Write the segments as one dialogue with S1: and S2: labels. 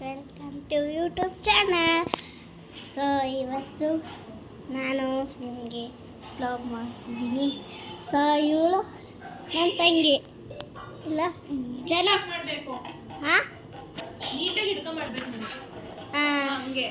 S1: Welcome to YouTube channel. So ಇವತ್ತು ನಾನು ನಿಮಗೆ ಬ್ಲಾಗ್ ಮಾಡ್ತಿದ್ದೀನಿ. ಸೊ ಇವಳು ನನ್ನ ತಂಗಿ ಇಲ್ಲ ಜನ ಹಾಂ
S2: ನೀಟಾಗಿ ಹಿಡ್ಕೊಂಡು ಮಾಡಬೇಕು ಹಂಗೆ.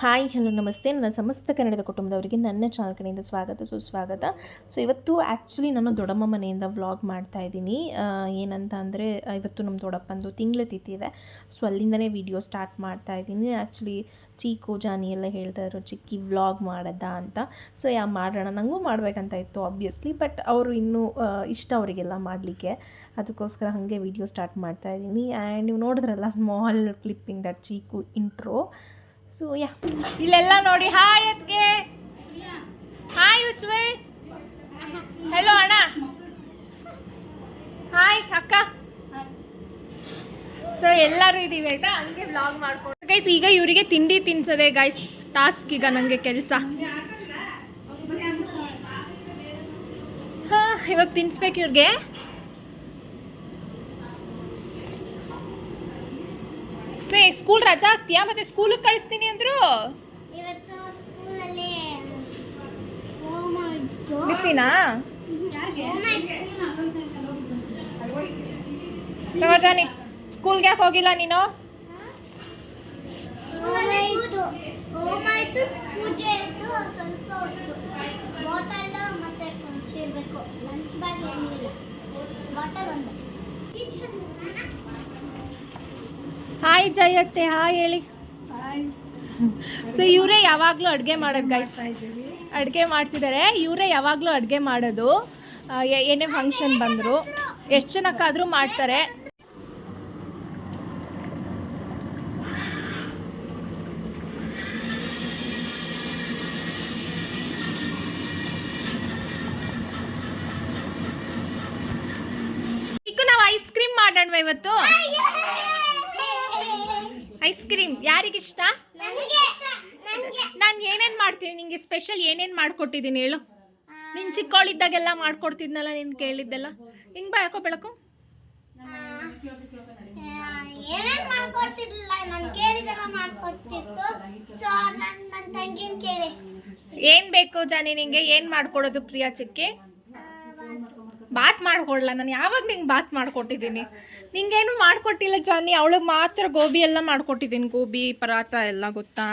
S2: ಹಾಯ್ ಹಲೋ ನಮಸ್ತೆ. ನನ್ನ ಸಮಸ್ತ ಕನ್ನಡದ ಕುಟುಂಬದವರಿಗೆ ನನ್ನ ಚಾನಲ್ ಕಡೆಯಿಂದ ಸ್ವಾಗತ ಸುಸ್ವಾಗತ. ಸೊ ಇವತ್ತು ಆ್ಯಕ್ಚುಲಿ ನಾನು ದೊಡ್ಡಮ್ಮ ಮನೆಯಿಂದ ವ್ಲಾಗ್ ಮಾಡ್ತಾಯಿದ್ದೀನಿ. ಏನಂತ ಅಂದರೆ ಇವತ್ತು ನಮ್ಮ ದೊಡ್ಡಪ್ಪಂದು ತಿಂಗಳ ತಿಥಿ ಇದೆ. ಸೊ ಅಲ್ಲಿಂದನೇ ವಿಡಿಯೋ ಸ್ಟಾರ್ಟ್ ಮಾಡ್ತಾಯಿದ್ದೀನಿ. ಆ್ಯಕ್ಚುಲಿ ಚೀಕು ಜಾನಿ ಎಲ್ಲ ಹೇಳ್ತಾ ಇದ್ರು ಚಿಕ್ಕಿ ವ್ಲಾಗ್ ಮಾಡೋದಾ ಅಂತ. ಸೊ ಮಾಡೋಣ, ನನಗೂ ಮಾಡಬೇಕಂತ ಇತ್ತು ಆಬ್ವಿಯಸ್ಲಿ, ಬಟ್ ಅವರು ಇನ್ನೂ ಇಷ್ಟ ಅವರಿಗೆಲ್ಲ ಮಾಡಲಿಕ್ಕೆ, ಅದಕ್ಕೋಸ್ಕರ ಹಾಗೆ ವಿಡಿಯೋ ಸ್ಟಾರ್ಟ್ ಮಾಡ್ತಾಯಿದ್ದೀನಿ. ಆ್ಯಂಡ್ ನೀವು ನೋಡಿದ್ರಲ್ಲ small clipping that chikoo intro. So ಇಲ್ಲೆಲ್ಲ ನೋಡಿ. ಹಾಯ್ ಅದ್ಗೆ, ಹಾಯ್ ಉಜ್ವೆ, ಹೆಲೋ ಅಣ್ಣ, ಹಾಯ್ ಅಕ್ಕ. ಸೊ ಎಲ್ಲರೂ ಇದೀವಿ ಆಯ್ತಾ, ಹಂಗೆ ವ್ಲಾಗ್ ಮಾಡ್ಕೊಂಡು ಗೈಸ್. ಈಗ ಇವರಿಗೆ ತಿಂಡಿ ತಿನ್ಸದೆ ಗೈಸ್ ಟಾಸ್ಕ್. ಈಗ ನನಗೆ ಕೆಲಸ ಇವಾಗ ತಿನ್ಸ್ಬೇಕು ಇವ್ರಿಗೆ. ಸೊ ಸ್ಕೂಲ್ ರಜಾ ಆಗ್ತೀಯಾ? ಮತ್ತೆ ಸ್ಕೂಲಿಗೆ ಕಳಿಸ್ತೀನಿ ಅಂದ್ರು. ಬಿಸಿನಾ ಜಾನಿ? ಸ್ಕೂಲ್ಗೆ ಯಾಕೆ ಹೋಗಿಲ್ಲ ನೀನು? ಹಾಯ್ ಜಯತ್ತೆ, ಹಾಯ್ ಹೇಳಿ. ಸೊ ಇವರೇ ಯಾವಾಗಲೂ ಅಡುಗೆ ಮಾಡೋದು ಗೈಸ್, ಅಡುಗೆ ಮಾಡ್ತಿದ್ದಾರೆ ಇವರೇ ಯಾವಾಗಲೂ ಅಡುಗೆ ಮಾಡೋದು. ಏನೇ ಫಂಕ್ಷನ್ ಬಂದರು ಎಷ್ಟು ಜನಕ್ಕಾದರೂ ಮಾಡ್ತಾರೆ. ಈಗ ನಾವು ಐಸ್ ಕ್ರೀಮ್ ಮಾಡೋಣ ಇವತ್ತು. ಐಸ್ ಕ್ರೀಮ್ ಯಾರಿಗಿಷ್ಟ? ನಾನು ಏನೇನು ಮಾಡ್ತೀನಿ ನಿಂಗೆ ಸ್ಪೆಷಲ್ ಏನೇನು ಮಾಡ್ಕೊಟ್ಟಿದ್ದೀನಿ ಹೇಳು. ನೀನು ಚಿಕ್ಕವಳಿದ್ದಾಗೆಲ್ಲ ಮಾಡ್ಕೊಡ್ತಿದ್ನಲ್ಲ, ನೀನು ಕೇಳಿದ್ದೆಲ್ಲ. ಹಿಂಗೆ ಬಾ, ಯಾಕೋ ಬೆಳಕು. ಏನು ಬೇಕು ಜಾನಿ ನಿಂಗೆ? ಏನು ಮಾಡ್ಕೊಡೋದು ಪ್ರಿಯಾ ಚಿಕ್ಕಿ? ಬಾತ್ ಮಾಡ್ಕೊಡ್ಲ? ನಾನು ಯಾವಾಗ ನಿಂಗೆ ಬಾತ್ ಮಾಡ್ಕೊಟ್ಟಿದ್ದೀನಿ? ನಿಂಗೇನು ಮಾಡ್ಕೊಟ್ಟಿಲ್ಲ ಜಾನಿ, ಅವಳಿಗೆ ಮಾತ್ರ ಗೋಬಿ ಎಲ್ಲ ಮಾಡ್ಕೊಟ್ಟಿದ್ದೀನಿ. ಗೋಬಿ ಪರಾಟ ಎಲ್ಲ ಗೊತ್ತಾ?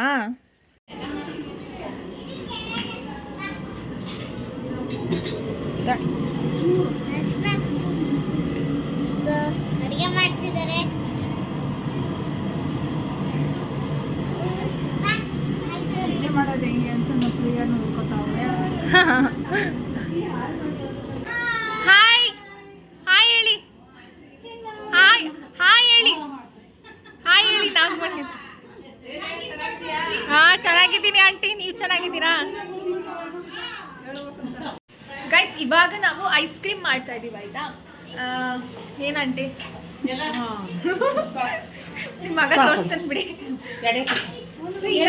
S1: ಅಡಿಗೆ ಮಾಡ್ತಿದ್ದಾರೆ. ಮಾಡೋದು ಹೆಂಗೆ ಅಂತ ಪ್ರಿಯಾ ನೋಡ್ಕೊತಾವ್ರೆ.
S2: ಹಾಯ್ ಹಾಯ್ ಹೇಳಿ, ಹಾಯ್ ಹಾಯ್ ಹೇಳಿ, ಹಾಯ್ ಹೇಳಿ. ನಾಗಮಣಿ ಹಾಂ ಚೆನ್ನಾಗಿದ್ದೀನಿ ಆಂಟಿ, ನೀವು ಚೆನ್ನಾಗಿದ್ದೀರಾ ಗೈಸ್? ಇವಾಗ ನಾವು ಐಸ್ ಕ್ರೀಮ್ ಮಾಡ್ತಾ ಇದ್ದೀವಿ ಆಯ್ತಾ. ಏನಂಟಿ ನಿಮ್ಮ ಮಗ ತೋರಿಸ್ತಾನೆ ಬಿಡಿ. ಈಗ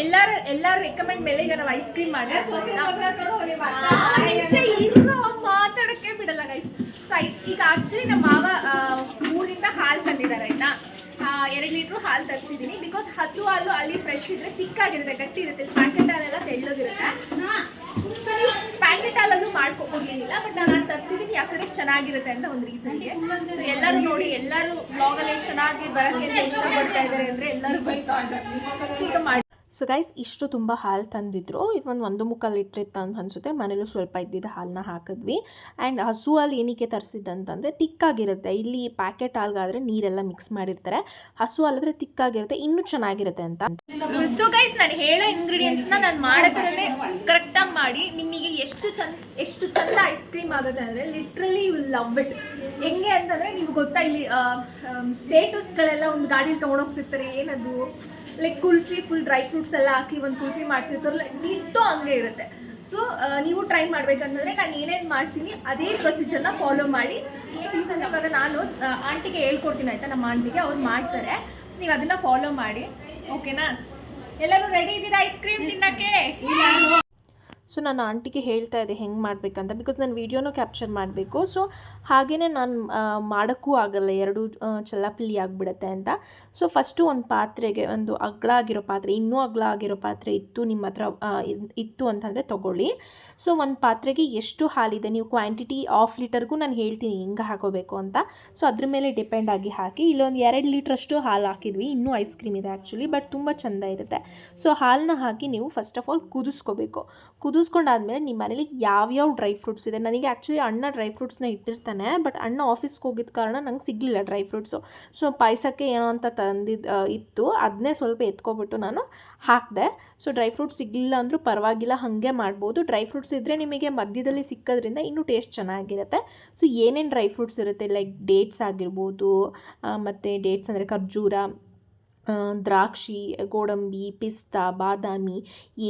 S2: ಎಲ್ಲರೂ ರೆಕಮೆಂಡ್ ಮೇಲೆ ಈಗ ನಾವು ಐಸ್ ಕ್ರೀಮ್ ಮಾಡ್ತೀವಿ. ಮಾತಾಡಕ್ಕೆ ಬಿಡಲ್ಲ ಗೈಸ್. ಸೊ ಈಗ ಆಕ್ಚುಲಿ ನಮ್ಮ ಮಾವ ಊರಿಂದ ಹಾಲು ತಂದಿದ್ದಾರೆ ಆಯ್ತಾ. 2 ಲೀಟ್ರ್ ಹಾಲು ತರಿಸಿದ್ದೀನಿ. ಬಿಕಾಸ್ ಹಸು ಹಾಲು ಅಲ್ಲಿ ಫ್ರೆಶ್ ಇದ್ರೆ ತಿಕ್ಕಾಗಿರುತ್ತೆ, ಗಟ್ಟಿ ಇರುತ್ತೆ. ಪ್ಯಾಕೆಟ್ ಹಾಲೆಲ್ಲ ತೆಳ್ಳಗಿರುತ್ತೆ. ಸೊ ನೀವು ಪ್ಯಾಕೆಟ್ ಹಾಲಲ್ಲೂ ಮಾಡ್ಕೊಡ್ಲಿಲ್ಲ, ಬಟ್ ನಾನು ತರಿಸಿದ್ದೀನಿ ಯಾಕಂದ್ರೆ ಚೆನ್ನಾಗಿರುತ್ತೆ ಅಂತ ಒಂದು ರೀಸನ್ಗೆ. ಸೊ ಎಲ್ಲರೂ ನೋಡಿ, ಎಲ್ಲರೂ ಬ್ಲಾಗಲ್ಲಿ ಎಷ್ಟು ಚೆನ್ನಾಗಿ ಬರೋಕ್ಕೆ ಇಷ್ಟಪಡ್ತಾ ಇದ್ದಾರೆ ಅಂದರೆ ಎಲ್ಲರೂ ಬರ್ತಾ ಇದ್ದಾರೆ. ಸೊ ಈಗ ಮಾಡಿ. ಸೊ ಗೈಸ್ ಇಷ್ಟು ತುಂಬ ಹಾಲು ತಂದಿದ್ರು. ಇದು ಒಂದು 1.25 ಲೀಟ್ರ್ ಇತ್ತು ಅಂತ ಅನಿಸುತ್ತೆ. ಮನೇಲೂ ಸ್ವಲ್ಪ ಇದ್ದಿದ್ದು ಹಾಲನ್ನ ಹಾಕಿದ್ವಿ. ಆ್ಯಂಡ್ ಹಸು ಹಾಲು ಏನಕ್ಕೆ ತರಿಸಿದ್ದಂತಂದರೆ ತಿಕ್ಕಾಗಿರುತ್ತೆ. ಇಲ್ಲಿ ಪ್ಯಾಕೆಟ್ ಹಾಲ್ಗಾದರೆ ನೀರೆಲ್ಲ ಮಿಕ್ಸ್ ಮಾಡಿರ್ತಾರೆ, ಹಸು ಹಾಲಾದರೆ ತಿಕ್ಕಾಗಿರುತ್ತೆ, ಇನ್ನೂ ಚೆನ್ನಾಗಿರುತ್ತೆ ಅಂತ. ಸೊ ಗೈಸ್ ನಾನು ಹೇಳೋ ಇಂಗ್ರೀಡಿಯೆಂಟ್ಸ್ನ ನಾನು ಮಾಡೋ ಥರನೇ ಕರೆಕ್ಟಾಗಿ ಮಾಡಿ ನಿಮಗೆ ಎಷ್ಟು ಚಂದ ಐಸ್ ಕ್ರೀಮ್ ಆಗುತ್ತೆ ಅಂದರೆ literally you will love it. ಹೆಂಗೆ ಅಂತಂದರೆ ನೀವು ಗೊತ್ತಾ, ಇಲ್ಲಿ ಸೇಟುಸ್ಗಳೆಲ್ಲ ಒಂದು ಗಾಡೀಲಿ ತೊಗೊಂಡೋಗ್ತಿರ್ತಾರೆ. ಏನದು like kulfi, full dry fruits ಎಲ್ಲ ಹಾಕಿ ಒಂದು ಕುಲ್ಫಿ ಮಾಡ್ತಿರ್ತಾರಲ್ಲ, ನಿಟ್ಟು ಹಂಗೆ ಇರುತ್ತೆ. ಸೊ ನೀವು ಟ್ರೈ ಮಾಡಬೇಕಂತಂದರೆ ನಾನು ಏನೇನು ಮಾಡ್ತೀನಿ ಅದೇ ಪ್ರೊಸೀಜರ್ನ ಫಾಲೋ ಮಾಡಿ. ಸೊ ಇವಾಗ ನಾನು ಆಂಟಿಗೆ ಹೇಳ್ಕೊಡ್ತೀನಿ ಆಯಿತಾ, ನಮ್ಮ ಆಂಟಿಗೆ ಅವ್ರು ಮಾಡ್ತಾರೆ. ಸೊ ನೀವು ಅದನ್ನು ಫಾಲೋ ಮಾಡಿ, ಓಕೆನಾ? ಎಲ್ಲರೂ ರೆಡಿ ಇದ್ದೀರಾ ಐಸ್ ಕ್ರೀಮ್ ತಿನ್ನೋಕ್ಕೆ?
S3: ಸೊ ನಾನು ಆಂಟಿಗೆ ಹೇಳ್ತಾ ಇದ್ದೆ ಹೆಂಗೆ ಮಾಡಬೇಕಂತ, ಬಿಕಾಸ್ ನಾನು ವೀಡಿಯೋನೂ ಕ್ಯಾಪ್ಚರ್ ಮಾಡಬೇಕು. ಸೊ ಹಾಗೆಯೇ ನಾನು ಮಾಡೋಕ್ಕೂ ಆಗಲ್ಲ, ಎರಡು ಚಲ್ಲಾಪಿಲ್ಲಿ ಆಗಿಬಿಡುತ್ತೆ ಅಂತ. ಸೊ ಫಸ್ಟು ಒಂದು ಪಾತ್ರೆಗೆ, ಒಂದು ಅಗಲ ಆಗಿರೋ ಪಾತ್ರೆ, ಇನ್ನೂ ಅಗಲ ಆಗಿರೋ ಪಾತ್ರೆ ಇತ್ತು ನಿಮ್ಮ ಹತ್ರ ಇತ್ತು ಅಂತಂದರೆ ತೊಗೊಳ್ಳಿ. ಸೊ ಒಂದು ಪಾತ್ರೆಗೆ ಎಷ್ಟು ಹಾಲಿದೆ, ನೀವು ಕ್ವಾಂಟಿಟಿ ಹಾಫ್ ಲೀಟರ್ಗೂ ನಾನು ಹೇಳ್ತೀನಿ ಹೆಂಗೆ ಹಾಕೋಬೇಕು ಅಂತ. ಸೊ ಅದ್ರ ಮೇಲೆ ಡಿಪೆಂಡ್ ಆಗಿ ಹಾಕಿ. ಇಲ್ಲೊಂದು 2 ಲೀಟ್ರಷ್ಟು ಹಾಲು ಹಾಕಿದ್ವಿ, ಇನ್ನೂ ಐಸ್ ಕ್ರೀಮ್ ಇದೆ ಆ್ಯಕ್ಚುಲಿ, ಬಟ್ ತುಂಬ ಚೆಂದ ಇರುತ್ತೆ. ಸೊ ಹಾಲನ್ನ ಹಾಕಿ ನೀವು ಫಸ್ಟ್ ಆಫ್ ಆಲ್ ಕುದಿಸ್ಕೋಬೇಕು. ಕುದಿಸ್ಕೊಂಡಾದ್ಮೇಲೆ ನಿಮ್ಮ ಮನೇಲಿ ಯಾವ್ಯಾವ ಡ್ರೈ ಫ್ರೂಟ್ಸ್ ಇದೆ, ನನಗೆ ಆ್ಯಕ್ಚುಲಿ ಅಣ್ಣ ಡ್ರೈ ಫ್ರೂಟ್ಸ್ನ ಇಟ್ಟಿರ್ತಾನೆ, ಬಟ್ ಅಣ್ಣ ಆಫೀಸ್ಗೆ ಹೋಗಿದ್ದ ಕಾರಣ ನಂಗೆ ಸಿಗಲಿಲ್ಲ ಡ್ರೈ ಫ್ರೂಟ್ಸು. ಸೊ ಪಾಯಸಕ್ಕೆ ಏನೋ ಅಂತ ಇತ್ತು, ಅದನ್ನೇ ಸ್ವಲ್ಪ ಎತ್ಕೊಬಿಟ್ಟು ನಾನು ಹಾಕಿದೆ. ಸೊ ಡ್ರೈ ಫ್ರೂಟ್ಸ್ ಸಿಗಲಿಲ್ಲ ಅಂದರೂ ಪರವಾಗಿಲ್ಲ, ಹಾಗೆ ಮಾಡ್ಬೋದು. ಡ್ರೈ ಫ್ರೂಟ್ಸ್ ಇದ್ದರೆ ನಿಮಗೆ ಮಧ್ಯದಲ್ಲಿ ಸಿಕ್ಕೋದ್ರಿಂದ ಇನ್ನೂ ಟೇಸ್ಟ್ ಚೆನ್ನಾಗಿರುತ್ತೆ. ಸೊ ಏನೇನು ಡ್ರೈ ಫ್ರೂಟ್ಸ್ ಇರುತ್ತೆ, ಲೈಕ್ ಡೇಟ್ಸ್ ಆಗಿರ್ಬೋದು, ಮತ್ತು ಡೇಟ್ಸ್ ಅಂದರೆ ಖರ್ಜೂರ, ದ್ರಾಕ್ಷಿ, ಗೋಡಂಬಿ, ಪಿಸ್ತಾ, ಬಾದಾಮಿ,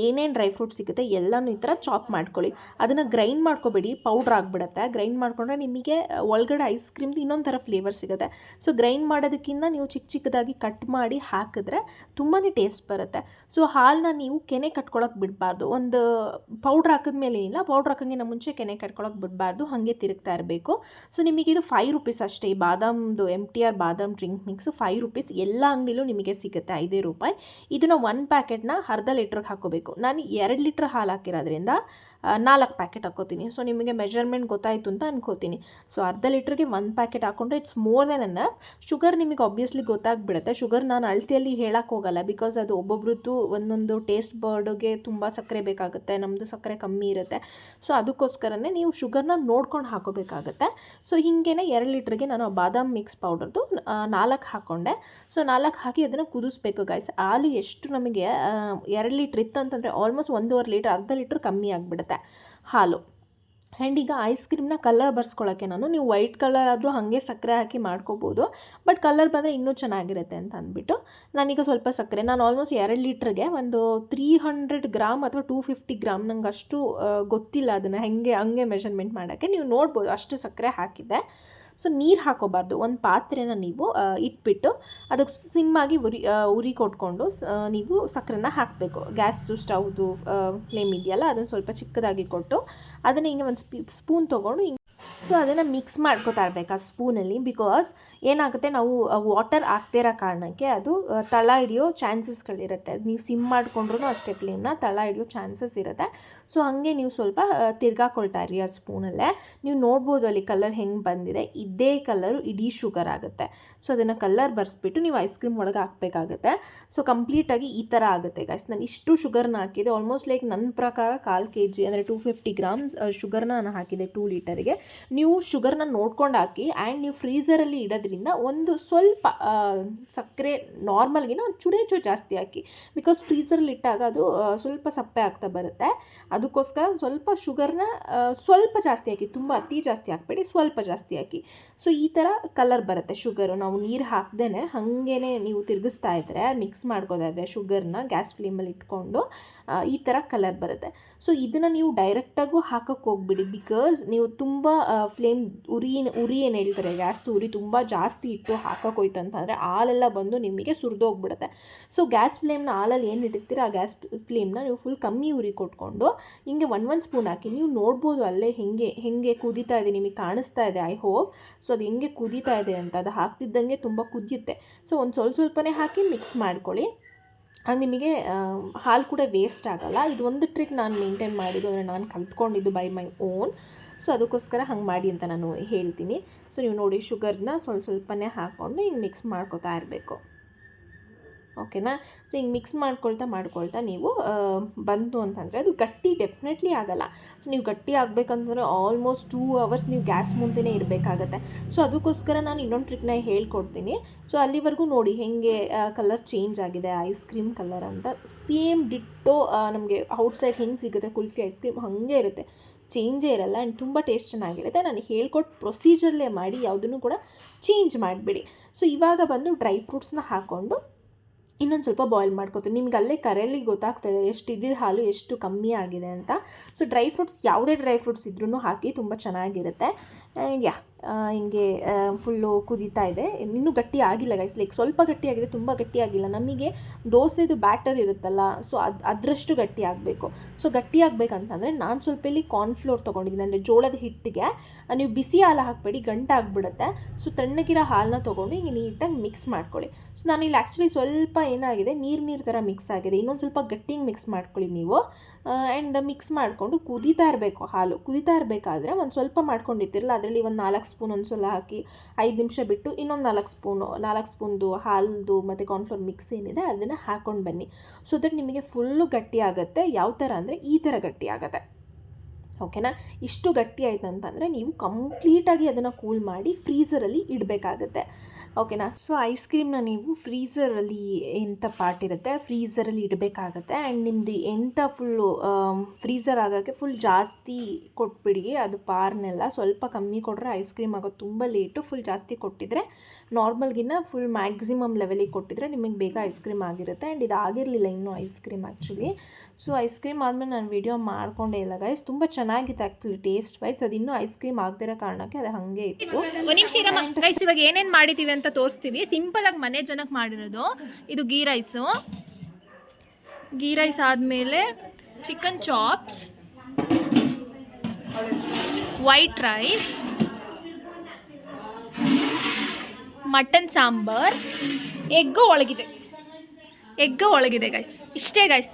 S3: ಏನೇನು ಡ್ರೈ ಫ್ರೂಟ್ಸ್ ಸಿಗುತ್ತೆ ಎಲ್ಲನೂ ಈ ಥರ ಚಾಪ್ ಮಾಡ್ಕೊಳ್ಳಿ. ಅದನ್ನು ಗ್ರೈಂಡ್ ಮಾಡ್ಕೋಬೇಡಿ, ಪೌಡ್ರ್ ಆಗಿಬಿಡುತ್ತೆ. ಗ್ರೈಂಡ್ ಮಾಡಿಕೊಂಡ್ರೆ ನಿಮಗೆ ಒಳಗಡೆ ಐಸ್ ಕ್ರೀಮ್ದು ಇನ್ನೊಂದು ಥರ ಫ್ಲೇವರ್ ಸಿಗುತ್ತೆ. ಸೊ ಗ್ರೈಂಡ್ ಮಾಡೋದಕ್ಕಿಂತ ನೀವು ಚಿಕ್ಕದಾಗಿ ಕಟ್ ಮಾಡಿ ಹಾಕಿದ್ರೆ ತುಂಬಾ ಟೇಸ್ಟ್ ಬರುತ್ತೆ. ಸೊ ಹಾಲನ್ನ ನೀವು ಕೆನೆ ಕಟ್ಕೊಳಕ್ಕೆ ಬಿಡಬಾರ್ದು. ಒಂದು ಪೌಡ್ರ್ ಹಾಕಿದ್ಮೇಲೆ ಏನಿಲ್ಲ, ಪೌಡ್ರ್ ಹಾಕೋಂಗಿನ ಮುಂಚೆ ಕೆನೆ ಕಟ್ಕೊಳಕ್ಕೆ ಬಿಡಬಾರ್ದು, ಹಾಗೆ ತಿರುಗ್ತಾ ಇರಬೇಕು. ಸೊ ನಿಮಗಿದು 5 ರೂಪೀಸ್ ಅಷ್ಟೇ. ಈ ಬಾದಾಮ್ದು MTR ಬಾದಾಮ್ ಡ್ರಿಂಕ್ ಮಿಕ್ಸು 5 ರೂಪೀಸ್, ಎಲ್ಲ ಅಂಗಡಿಲೂ ನಿಮಗೆ ಸಿಗುತ್ತೆ 5 ರೂಪಾಯಿ. ಇದನ್ನು 1 ಪ್ಯಾಕೆಟ್ನ ಅರ್ಧ ಲೀಟ್ರಿಗೆ ಹಾಕೋಬೇಕು. ನಾನು 2 ಲೀಟ್ರ್ ಹಾಲು ಹಾಕಿರೋದ್ರಿಂದ 4 ಪ್ಯಾಕೆಟ್ ಹಾಕೋತೀನಿ. ಸೊ ನಿಮಗೆ ಮೆಜರ್ಮೆಂಟ್ ಗೊತ್ತಾಯಿತು ಅಂತ ಅನ್ಕೋತೀನಿ. ಸೊ ಅರ್ಧ ಲೀಟ್ರಿಗೆ 1 ಪ್ಯಾಕೆಟ್ ಹಾಕ್ಕೊಂಡ್ರೆ it's more than enough. Sugar ನಿಮಗೆ ಆಬ್ವಿಯಸ್ಲಿ ಗೊತ್ತಾಗ್ಬಿಡುತ್ತೆ. ಶುಗರ್ ನಾನು ಅಳತೆಯಲ್ಲಿ ಹೇಳಕ್ಕೆ ಹೋಗಲ್ಲ, ಬಿಕಾಸ್ ಅದು ಒಬ್ಬೊಬ್ರದ್ದು ಒಂದೊಂದು ಟೇಸ್ಟ್ ಬರ್ಡ್ಗೆ ತುಂಬ ಸಕ್ಕರೆ ಬೇಕಾಗುತ್ತೆ, ನಮ್ಮದು ಸಕ್ಕರೆ ಕಮ್ಮಿ ಇರುತ್ತೆ. ಸೊ ಅದಕ್ಕೋಸ್ಕರನೇ ನೀವು ಶುಗರ್ನ ನೋಡ್ಕೊಂಡು ಹಾಕೋಬೇಕಾಗತ್ತೆ. ಸೊ ಹೀಗೇನೆ 2 ಲೀಟ್ರಿಗೆ ನಾನು ಬಾದಾಮ್ ಮಿಕ್ಸ್ ಪೌಡರ್ದು 4 ಹಾಕ್ಕೊಂಡೆ. ಸೊ 4 ಹಾಕಿ ಅದನ್ನು ಕುದಿಸ್ಬೇಕು ಗೈಸ್. ಹಾಲು ಎಷ್ಟು ನಮಗೆ 2 ಲೀಟ್ರ್ ಇತ್ತು ಅಂತಂದರೆ ಆಲ್ಮೋಸ್ಟ್ 1.5 ಲೀಟ್ರ್, ಅರ್ಧ ಲೀಟ್ರ್ ಕಮ್ಮಿ ಆಗಿಬಿಡುತ್ತೆ ಹಾಲು. ಆ್ಯಂಡ್ ಈಗ ಐಸ್ ಕ್ರೀಮ್ನ ಕಲರ್ ಬರ್ಸ್ಕೊಳ್ಳೋಕ್ಕೆ ನೀವು ವೈಟ್ ಕಲರ್ ಆದರೂ ಹಾಗೆ ಸಕ್ಕರೆ ಹಾಕಿ ಮಾಡ್ಕೋಬೋದು, ಬಟ್ ಕಲರ್ ಬಂದರೆ ಇನ್ನೂ ಚೆನ್ನಾಗಿರುತ್ತೆ ಅಂತ ಅಂದ್ಬಿಟ್ಟು ನಾನೀಗ ಸ್ವಲ್ಪ ಸಕ್ಕರೆ, ನಾನು ಆಲ್ಮೋಸ್ಟ್ 2 ಲೀಟ್ರಿಗೆ ಒಂದು 300 ಗ್ರಾಮ್ ಅಥವಾ 250 ಗ್ರಾಮ್, ನಂಗೆ ಅಷ್ಟು ಗೊತ್ತಿಲ್ಲ ಅದನ್ನು ಹಂಗೆ ಮೆಷರ್ಮೆಂಟ್ ಮಾಡೋಕ್ಕೆ. ನೀವು ನೋಡ್ಬೋದು ಅಷ್ಟು ಸಕ್ಕರೆ ಹಾಕಿದ್ದೆ. ಸೊ ನೀರು ಹಾಕೋಬಾರ್ದು. ಒಂದು ಪಾತ್ರೆನ ನೀವು ಇಟ್ಬಿಟ್ಟು ಅದಕ್ಕೆ ಸಿಮ್ಮಾಗಿ ಉರಿ ಕೊಟ್ಕೊಂಡು ನೀವು ಸಕ್ಕರೆನ ಹಾಕಬೇಕು. ಗ್ಯಾಸ್ದು ಸ್ಟವ್ದು ಫ್ಲೇಮ್ ಇದೆಯಲ್ಲ ಅದನ್ನು ಸ್ವಲ್ಪ ಚಿಕ್ಕದಾಗಿ ಕೊಟ್ಟು ಅದನ್ನು ಹಿಂಗೆ ಒಂದು ಸ್ಪೂನ್ ತೊಗೊಂಡು ಸೊ ಅದನ್ನು ಮಿಕ್ಸ್ ಮಾಡ್ಕೊತಾ ಇರಬೇಕು ಆ ಸ್ಪೂನಲ್ಲಿ. ಬಿಕಾಸ್ ಏನಾಗುತ್ತೆ, ನಾವು ವಾಟರ್ ಹಾಕ್ದೇ ಇರೋ ಕಾರಣಕ್ಕೆ ಅದು ತಳ ಹಿಡಿಯೋ ಚಾನ್ಸಸ್ಗಳಿರುತ್ತೆ. ನೀವು ಸಿಮ್ ಮಾಡಿಕೊಂಡ್ರೂ ಅಷ್ಟೇ ಫ್ಲೇಮ್ನ ತಳ ಹಿಡಿಯೋ ಚಾನ್ಸಸ್ ಇರುತ್ತೆ. ಸೊ ಹಾಗೆ ನೀವು ಸ್ವಲ್ಪ ತಿರ್ಗಾಕೊಳ್ತಾ ಇರಿ ಆ ಸ್ಪೂನಲ್ಲೇ. ನೀವು ನೋಡ್ಬೋದು ಅಲ್ಲಿ ಕಲರ್ ಹೆಂಗೆ ಬಂದಿದೆ, ಇದೇ ಕಲರು ಇಡೀ ಶುಗರ್ ಆಗುತ್ತೆ. ಸೊ ಅದನ್ನು ಕಲರ್ ಬರ್ಸ್ಬಿಟ್ಟು ನೀವು ಐಸ್ ಕ್ರೀಮ್ ಒಳಗೆ ಹಾಕಬೇಕಾಗುತ್ತೆ. ಸೊ ಕಂಪ್ಲೀಟಾಗಿ ಈ ಥರ ಆಗುತ್ತೆ ಗೈಸ್. ನಾನು ಇಷ್ಟು ಶುಗರ್ನ ಹಾಕಿದೆ, ಆಲ್ಮೋಸ್ಟ್ ಲೈಕ್ ನನ್ನ ಪ್ರಕಾರ 1/4 kg ಅಂದರೆ 250 ಗ್ರಾಮ್ ಶುಗರ್ನ ನಾನು ಹಾಕಿದೆ 2 ಲೀಟರಿಗೆ. ನೀವು ಶುಗರ್ನ ನೋಡ್ಕೊಂಡು ಹಾಕಿ. ಆ್ಯಂಡ್ ನೀವು ಫ್ರೀಝರಲ್ಲಿ ಇಡೋದ್ರಿಂದ ಒಂದು ಸ್ವಲ್ಪ ಸಕ್ಕರೆ ನಾರ್ಮಲ್ಗಿನ ಒಂದು ಚೂರು ಜಾಸ್ತಿ ಹಾಕಿ. ಬಿಕಾಸ್ ಫ್ರೀಝರಲ್ಲಿ ಇಟ್ಟಾಗ ಅದು ಸ್ವಲ್ಪ ಸಪ್ಪೆ ಆಗ್ತಾ ಬರುತ್ತೆ. ಅದಕ್ಕೋಸ್ಕರ ಸ್ವಲ್ಪ ಶುಗರ್ನ ಸ್ವಲ್ಪ ಜಾಸ್ತಿ ಹಾಕಿ, ತುಂಬ ಅತಿ ಜಾಸ್ತಿ ಹಾಕಬೇಡಿ, ಸ್ವಲ್ಪ ಜಾಸ್ತಿ ಹಾಕಿ. ಸೊ ಈ ಥರ ಕಲರ್ ಬರುತ್ತೆ ಶುಗರು. ನಾವು ನೀರು ಹಾಕ್ದೇ ಹಾಗೇ ನೀವು ತಿರುಗಿಸ್ತಾ ಇದ್ದರೆ, ಮಿಕ್ಸ್ ಮಾಡ್ಕೋದಾದ್ರೆ ಶುಗರ್ನ ಗ್ಯಾಸ್ ಫ್ಲೇಮಲ್ಲಿ ಇಟ್ಕೊಂಡು ಈ ಥರ ಕಲರ್ ಬರುತ್ತೆ. ಸೊ ಇದನ್ನು ನೀವು ಡೈರೆಕ್ಟಾಗೂ ಹಾಕೋಕ್ಕೆ ಹೋಗ್ಬಿಡಿ, ಬಿಕಾಸ್ ನೀವು ತುಂಬ ಫ್ಲೇಮ್ ಉರಿ ಏನು ಹೇಳ್ತಾರೆ, ಗ್ಯಾಸ್ದು ಉರಿ ತುಂಬ ಜಾಸ್ತಿ ಇಟ್ಟು ಹಾಕೋಕೆ ಹೋಯ್ತು ಅಂತಂದರೆ ಹಾಲೆಲ್ಲ ಬಂದು ನಿಮಗೆ ಸುರಿದೋಗ್ಬಿಡುತ್ತೆ. ಸೊ ಗ್ಯಾಸ್ ಫ್ಲೇಮ್ನ ಹಾಲಲ್ಲಿ ಏನು ಇಟ್ಟಿರ್ತೀರ ಆ ಗ್ಯಾಸ್ ಫ್ಲೇಮ್ನ ನೀವು ಫುಲ್ ಕಮ್ಮಿ ಉರಿ ಕೊಟ್ಕೊಂಡು ಹಿಂಗೆ 1 ಸ್ಪೂನ್ ಹಾಕಿ. ನೀವು ನೋಡ್ಬೋದು ಅಲ್ಲೇ ಹೆಂಗೆ ಕುದೀತಾ ಇದೆ, ನಿಮಗೆ ಕಾಣಿಸ್ತಾ ಇದೆ ಐ ಹೋಪ್. ಸೊ ಅದು ಹೆಂಗೆ ಕುದೀತಾ ಇದೆ ಅಂತ, ಅದು ಹಾಕ್ತಿದ್ದಂಗೆ ತುಂಬ ಕುದಿಯುತ್ತೆ. ಸೊ ಒಂದು ಸ್ವಲ್ಪನೇ ಹಾಕಿ ಮಿಕ್ಸ್ ಮಾಡ್ಕೊಳ್ಳಿ. ಆಗ ನಿಮಗೆ ಹಾಲು ಕೂಡ ವೇಸ್ಟ್ ಆಗೋಲ್ಲ. ಇದು ಒಂದು ಟ್ರಿಕ್ ನಾನು ಮೇಂಟೈನ್ ಮಾಡಿದ್ದು, ಅಂದರೆ ನಾನು ಕಲ್ತ್ಕೊಂಡಿದ್ದು ಬೈ ಮೈ ಓನ್. ಸೊ ಅದಕ್ಕೋಸ್ಕರ ಹಂಗೆ ಮಾಡಿ ಅಂತ ನಾನು ಹೇಳ್ತೀನಿ. ಸೊ ನೀವು ನೋಡಿ ಶುಗರ್ನ ಸ್ವಲ್ಪನೇ ಹಾಕ್ಕೊಂಡು ಹಿಂಗೆ ಮಿಕ್ಸ್ ಮಾಡ್ಕೊತಾ ಇರಬೇಕು. ಓಕೆನಾ. ಸೊ ಹಿಂಗೆ ಮಿಕ್ಸ್ ಮಾಡ್ಕೊಳ್ತಾ ನೀವು ಬಂತು ಅಂತಂದರೆ ಅದು ಗಟ್ಟಿ ಡೆಫಿನೆಟ್ಲಿ ಆಗೋಲ್ಲ. ಸೊ ನೀವು ಗಟ್ಟಿ ಆಗಬೇಕಂತಂದರೆ ಆಲ್ಮೋಸ್ಟ್ 2 ಅವರ್ಸ್ ನೀವು ಗ್ಯಾಸ್ ಮುಂದೆನೇ ಇರಬೇಕಾಗತ್ತೆ. ಸೊ ಅದಕ್ಕೋಸ್ಕರ ನಾನು ಇನ್ನೊಂದು ಟ್ರಿಕ್ನ ಹೇಳ್ಕೊಡ್ತೀನಿ. ಸೊ ಅಲ್ಲಿವರೆಗೂ ನೋಡಿ ಹೇಗೆ ಕಲರ್ ಚೇಂಜ್ ಆಗಿದೆ, ಐಸ್ ಕ್ರೀಮ್ ಕಲರ್ ಅಂತ. ಸೇಮ್ ಡಿಟ್ಟೋ ನಮಗೆ ಔಟ್ಸೈಡ್ ಹೆಂಗೆ ಸಿಗುತ್ತೆ ಕುಲ್ಫಿ ಐಸ್ ಕ್ರೀಮ್ ಹಾಗೆ ಇರುತ್ತೆ, ಚೇಂಜೇ ಇರಲ್ಲ. ಆ್ಯಂಡ್ ತುಂಬ ಟೇಸ್ಟ್ ಚೆನ್ನಾಗಿರುತ್ತೆ. ನಾನು ಹೇಳ್ಕೊಟ್ಟು ಪ್ರೊಸೀಜರ್ಲೇ ಮಾಡಿ, ಯಾವುದನ್ನು ಕೂಡ ಚೇಂಜ್ ಮಾಡಿಬಿಡಿ. ಸೊ ಇವಾಗ ಬಂದು ಡ್ರೈ ಫ್ರೂಟ್ಸ್ನ ಹಾಕ್ಕೊಂಡು ಇನ್ನೊಂದು ಸ್ವಲ್ಪ ಬಾಯ್ಲ್ ಮಾಡ್ಕೊತೀನಿ. ನಿಮ್ಗೆ ಅಲ್ಲೇ ಕರೆಯಲ್ಲಿ ಗೊತ್ತಾಗ್ತದೆ ಎಷ್ಟು ಇದ್ದಿದ್ದು ಹಾಲು ಎಷ್ಟು ಕಮ್ಮಿ ಆಗಿದೆ ಅಂತ. ಸೊ ಡ್ರೈ ಫ್ರೂಟ್ಸ್ ಯಾವುದೇ ಡ್ರೈ ಫ್ರೂಟ್ಸ್ ಇದ್ರೂ ಹಾಕಿ, ತುಂಬ ಚೆನ್ನಾಗಿರುತ್ತೆ. ಆ್ಯಂಡ್ ಹಿಂಗೆ ಫುಲ್ಲು ಕುದೀತಾ ಇದೆ. ಇನ್ನೂ ಗಟ್ಟಿ ಆಗಿಲ್ಲ ಗೈಸ್, ಲೈಕ್ ಸ್ವಲ್ಪ ಗಟ್ಟಿಯಾಗಿದೆ, ತುಂಬ ಗಟ್ಟಿಯಾಗಿಲ್ಲ. ನಮಗೆ ದೋಸೆದು ಬ್ಯಾಟರ್ ಇರುತ್ತಲ್ಲ, ಸೊ ಅದರಷ್ಟು ಗಟ್ಟಿ ಆಗಬೇಕು. ಸೊ ಗಟ್ಟಿ ಆಗಬೇಕಂತಂದರೆ ನಾನು ಸ್ವಲ್ಪ ಇಲ್ಲಿ ಕಾರ್ನ್ಫ್ಲೋರ್ ತೊಗೊಂಡಿದ್ದೀನಿ, ಅಂದರೆ ಜೋಳದ ಹಿಟ್ಟಿಗೆ. ನೀವು ಬಿಸಿ ಹಾಲು ಹಾಕಬೇಡಿ, ಗಂಟು ಆಗಿಬಿಡುತ್ತೆ. ಸೊ ತಣ್ಣಗಿರೋ ಹಾಲನ್ನ ತೊಗೊಂಡು ಹಿಂಗೆ ನೀಟಾಗಿ ಮಿಕ್ಸ್ ಮಾಡ್ಕೊಳ್ಳಿ. ಸೊ ನಾನಿಲ್ಲಿ ಆ್ಯಕ್ಚುಲಿ ಸ್ವಲ್ಪ ಏನಾಗಿದೆ, ನೀರು ಥರ ಮಿಕ್ಸ್ ಆಗಿದೆ. ಇನ್ನೊಂದು ಸ್ವಲ್ಪ ಗಟ್ಟಿಗೆ ಮಿಕ್ಸ್ ಮಾಡ್ಕೊಳ್ಳಿ ನೀವು. ಆ್ಯಂಡ್ ಮಿಕ್ಸ್ ಮಾಡಿಕೊಂಡು ಕುದೀತಾ ಇರಬೇಕು. ಹಾಲು ಕುದೀತಾ ಇರಬೇಕಾದ್ರೆ ಒಂದು ಸ್ವಲ್ಪ ಮಾಡ್ಕೊಂಡಿರ್ತಿರಲ್ಲ, ಅದರಲ್ಲಿ ಒಂದು 4 ಸ್ಪೂನ್ ಒಂದು ಸಲ ಹಾಕಿ 5 ನಿಮಿಷ ಬಿಟ್ಟು ಇನ್ನೊಂದು 4 ಸ್ಪೂನ್ದು ಹಾಲ್ದು ಮತ್ತು ಕಾರ್ನ್ಫ್ಲೋರ್ ಮಿಕ್ಸ್ ಏನಿದೆ ಅದನ್ನು ಹಾಕ್ಕೊಂಡು ಬನ್ನಿ. ಸೊ ದಟ್ ನಿಮಗೆ ಫುಲ್ಲು ಗಟ್ಟಿ ಆಗುತ್ತೆ. ಯಾವ ಥರ ಅಂದರೆ ಈ ಥರ ಗಟ್ಟಿ ಆಗುತ್ತೆ. ಓಕೆನಾ? ಇಷ್ಟು ಗಟ್ಟಿ ಆಯ್ತು ಅಂತಂದರೆ ನೀವು ಕಂಪ್ಲೀಟಾಗಿ ಅದನ್ನು ಕೂಲ್ ಮಾಡಿ ಫ್ರೀಝರಲ್ಲಿ ಇಡಬೇಕಾಗತ್ತೆ. ಓಕೆನಾ? ಸೊ ಐಸ್ ಕ್ರೀಮ್ನ ನೀವು ಫ್ರೀಝರಲ್ಲಿ ಎಂಥ ಪಾರ್ಟ್ ಇರುತ್ತೆ ಫ್ರೀಝರಲ್ಲಿ ಇಡಬೇಕಾಗತ್ತೆ. ಆ್ಯಂಡ್ ನಿಮ್ಮದು ಎಂಥ ಫುಲ್ಲು ಫ್ರೀಝರ್ ಆಗೋಕ್ಕೆ ಫುಲ್ ಜಾಸ್ತಿ ಕೊಟ್ಬಿಡಿ. ಅದು ಪಾರ್ನೆಲ್ಲ ಸ್ವಲ್ಪ ಕಮ್ಮಿ ಕೊಟ್ಟರೆ ಐಸ್ ಕ್ರೀಮ್ ಆಗೋದು ತುಂಬ ಲೇಟು. ಫುಲ್ ಜಾಸ್ತಿ ಕೊಟ್ಟಿದ್ರೆ ನಾರ್ಮಲ್ಗಿನ್ನ ಫುಲ್ ಮ್ಯಾಕ್ಸಿಮಮ್ ಲೆವೆಲಿಗೆ ಕೊಟ್ಟಿದ್ರೆ ನಿಮಗೆ ಬೇಗ ಐಸ್ ಕ್ರೀಮ್ ಆಗಿರುತ್ತೆ. ಆ್ಯಂಡ್ ಇದು ಆಗಿರಲಿಲ್ಲ ಇನ್ನೂ ice cream actually. So ice cream ಆದಮೇಲೆ ನಾನು ವೀಡಿಯೋ ಮಾಡಿಕೊಂಡೇ ಇಲ್ಲ ಗೈಸ್. ತುಂಬ ಚೆನ್ನಾಗಿತ್ತು ಆ್ಯಕ್ಚುಲಿ ಟೇಸ್ಟ್ ವೈಸ್. ಅದು ಇನ್ನೂ ಐಸ್ ಕ್ರೀಮ್ ಆಗದಿರೋ ಕಾರಣಕ್ಕೆ ಅದು ಹಾಗೆ ಇತ್ತು.
S2: ಒಂದು ನಿಮಿಷ ಗೈಸ್, ಇವಾಗ ಏನೇನು ಮಾಡಿದ್ದೀವಿ ಅಂತ ತೋರಿಸ್ತೀವಿ. ಸಿಂಪಲಾಗಿ ಮನೆ ಜನಕ್ಕೆ ಮಾಡಿರೋದು ಇದು ಗೀ ರೈಸ್ ಆದಮೇಲೆ chicken chops, white rice, mutton sambar, egg ಒಳಗಿದೆ ಗೈಸ್. ಇಷ್ಟೇ ಗೈಸ್.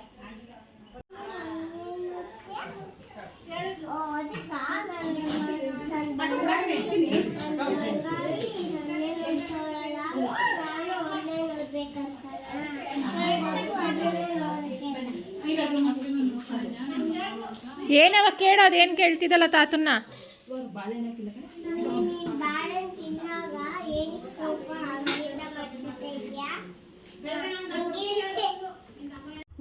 S2: ಏನವ ಕೇಳೋದು, ಏನು ಕೇಳ್ತಿದ್ದಲ್ಲ ತಾತನ್ನ?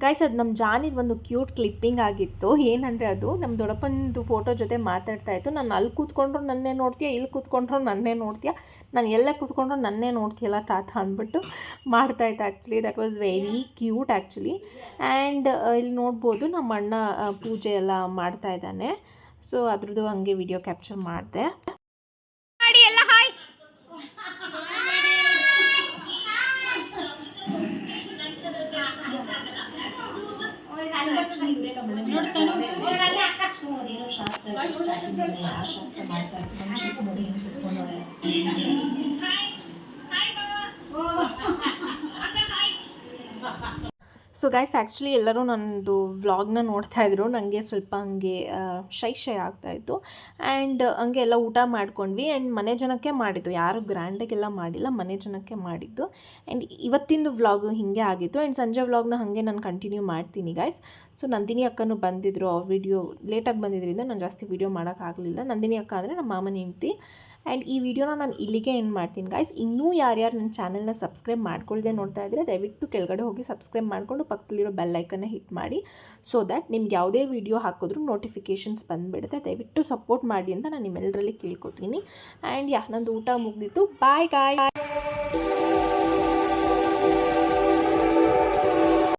S3: ಗೈಸ್ ಅದು ನಮ್ಮ ಜಾನಿದು ಒಂದು ಕ್ಯೂಟ್ ಕ್ಲಿಪ್ಪಿಂಗ್ ಆಗಿತ್ತು. ಏನಂದರೆ ಅದು ನಮ್ಮ ದೊಡ್ಡಪ್ಪನದು ಫೋಟೋ ಜೊತೆ ಮಾತಾಡ್ತಾ ಇತ್ತು. ನಾನು ಅಲ್ಲಿ ಕೂತ್ಕೊಂಡ್ರು ನನ್ನೇ ನೋಡ್ತೀಯ, ಇಲ್ಲಿ ಕೂತ್ಕೊಂಡ್ರು ನನ್ನೇ ನೋಡ್ತೀಯ, ನಾನು ಎಲ್ಲ ಕೂತ್ಕೊಂಡ್ರು ನನ್ನೇ ನೋಡ್ತೀಯಲ್ಲ ತಾತ ಅಂದ್ಬಿಟ್ಟು ಮಾಡ್ತಾಯಿತ್ತು. Actually that was very cute actually. And ಇಲ್ಲಿ ನೋಡ್ಬೋದು ನಮ್ಮ ಅಣ್ಣ ಪೂಜೆ ಎಲ್ಲ ಮಾಡ್ತಾ ಇದ್ದಾನೆ. ಸೊ ಅದ್ರದ್ದು ಹಂಗೆ ವಿಡಿಯೋ ಕ್ಯಾಪ್ಚರ್ ಮಾಡಿದೆ.
S2: ಮಾಡಿ ಎಲ್ಲ ಹಾಯ್.
S3: ಸೊ ಗೈಸ್ ಆ್ಯಕ್ಚುಲಿ ಎಲ್ಲರೂ ನನ್ನದು ವ್ಲಾಗ್ನ ನೋಡ್ತಾಯಿದ್ರು. ನನಗೆ ಸ್ವಲ್ಪ ಹಂಗೆ ಶೈ ಆಗ್ತಾಯಿತ್ತು. ಆ್ಯಂಡ್ ಹಂಗೆ ಎಲ್ಲ ಊಟ ಮಾಡ್ಕೊಂಡ್ವಿ. ಆ್ಯಂಡ್ ಮನೆ ಜನಕ್ಕೆ ಮಾಡಿದ್ದು, ಯಾರು ಗ್ರ್ಯಾಂಡಾಗೆಲ್ಲ ಮಾಡಿಲ್ಲ, ಮನೆ ಜನಕ್ಕೆ ಮಾಡಿದ್ದು. ಆ್ಯಂಡ್ ಇವತ್ತಿಂದು ವ್ಲಾಗು ಹೀಗೆ ಆಗಿತ್ತು. ಆ್ಯಂಡ್ ಸಂಜೆ ವ್ಲಾಗ್ನ ಹಾಗೆ ನಾನು ಕಂಟಿನ್ಯೂ ಮಾಡ್ತೀನಿ ಗೈಸ್. ಸೊ ನಂದಿನಿ ಅಕ್ಕನೂ ಬಂದಿದ್ದರು. ಅವ್ರ ವಿಡಿಯೋ ಲೇಟಾಗಿ ಬಂದಿದ್ದರಿಂದ ನಾನು ಜಾಸ್ತಿ ವೀಡಿಯೋ ಮಾಡೋಕ್ಕಾಗಲಿಲ್ಲ. ನಂದಿನಿ ಅಕ್ಕ ಅಂದರೆ ನಮ್ಮ ಮಾಮನ ಹೆಂಡತಿ. ಆ್ಯಂಡ್ ಈ ವಿಡಿಯೋನ ನಾನು ಇಲ್ಲಿಗೆ ಎಂಡ್ ಮಾಡ್ತೀನಿ ಗೈಸ್. ಇನ್ನೂ ಯಾರ್ಯಾರು ನನ್ನ ಚಾನಲ್ನ ಸಬ್ಸ್ಕ್ರೈಬ್ ಮಾಡ್ಕೊಳ್ದೆ ನೋಡ್ತಾ ಇದ್ದರೆ ದಯವಿಟ್ಟು ಕೆಳಗಡೆ ಹೋಗಿ ಸಬ್ಸ್ಕ್ರೈಬ್ ಮಾಡಿಕೊಂಡು ಪಕ್ಕದಲ್ಲಿರೋ ಬೆಲ್ಲೈಕನ್ನ ಹಿಟ್ ಮಾಡಿ. ಸೊ ದ್ಯಾಟ್ ನಿಮ್ಗೆ ಯಾವುದೇ ವೀಡಿಯೋ ಹಾಕಿದ್ರೂ ನೋಟಿಫಿಕೇಷನ್ಸ್ ಬಂದುಬಿಡುತ್ತೆ. ದಯವಿಟ್ಟು ಸಪೋರ್ಟ್ ಮಾಡಿ ಅಂತ ನಾನು ನಿಮ್ಮೆಲ್ಲರಲ್ಲಿ ಕೇಳ್ಕೊತೀನಿ. ಆ್ಯಂಡ್ ನಂದು ಊಟ ಮುಗಿದಿತ್ತು. ಬಾಯ್ ಗಾಯ್.